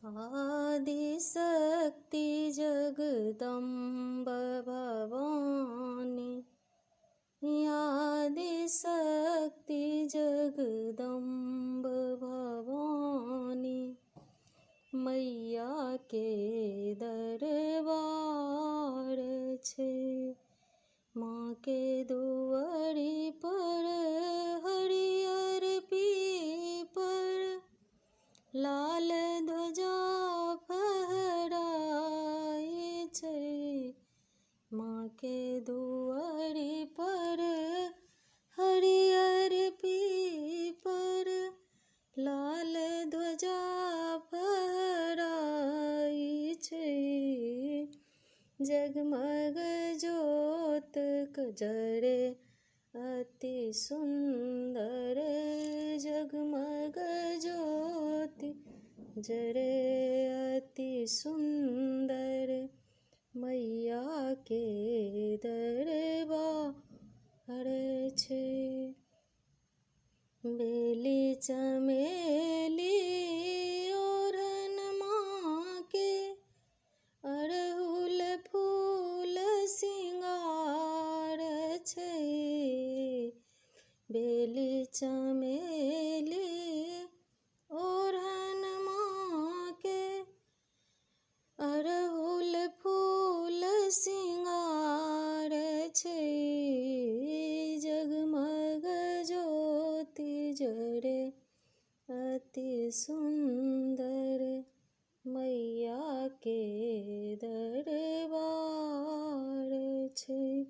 आदिशक्ति जगदम्ब भवानी, आदिशक्ति जगदम्ब भवानी, मैया के दरबार छे। माँ के दुआरी पर हरियर पीपर, लाल ध्वजा फहराए छे। माँ के दुआरी पर हरियर पीपर, लाल ध्वजा फहराए छे। जगमग ज्योत जरे अति सुंदर, जगमग ज्योति जरे अति सुंदर, मैया के दरबार छे। बेली चमेली ओढ़न माँ के, अड़हुल फूल सिंगार छे। बेली चमेली ओढ़न माँ के, अड़हुल फूल सिंगार छे। जगमग ज्योति जरे अति सुंदर, मैया के दरबार छे।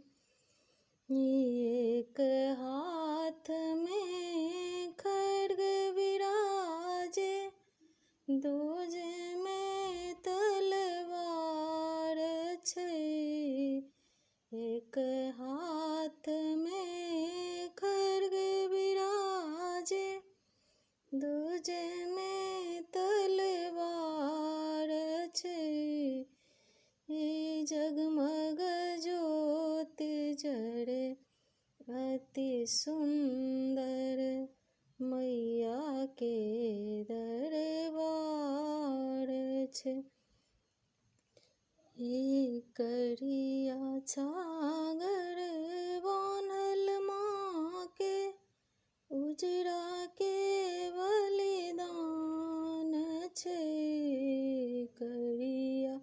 एक हाथ में खड्ग विराजे, दूजे में तलवार छे। एक हाथ में खड्ग विराजे, दूजे में तलवार छे। जगमग ज्योति जरे अति सुंदर, मैया के दरबार छे। करिया छागर बान्हल माँ के, उजरा के बलिदान छे। करिया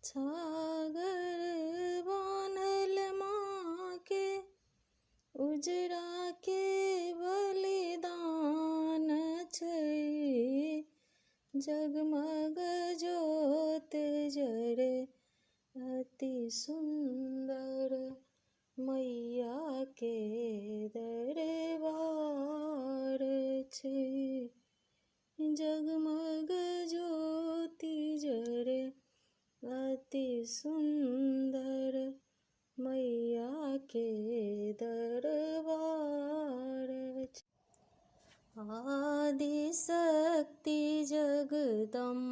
छागर बान्हल माँ के, उजरा के बलिदान छे। जगमग ज्योत जरे अति सुंदर, मैया के दरबार छे। जगमग ज्योति जरे अति सुंदर, मैया के दरबार छे। आदिशक्ति जगदम्ब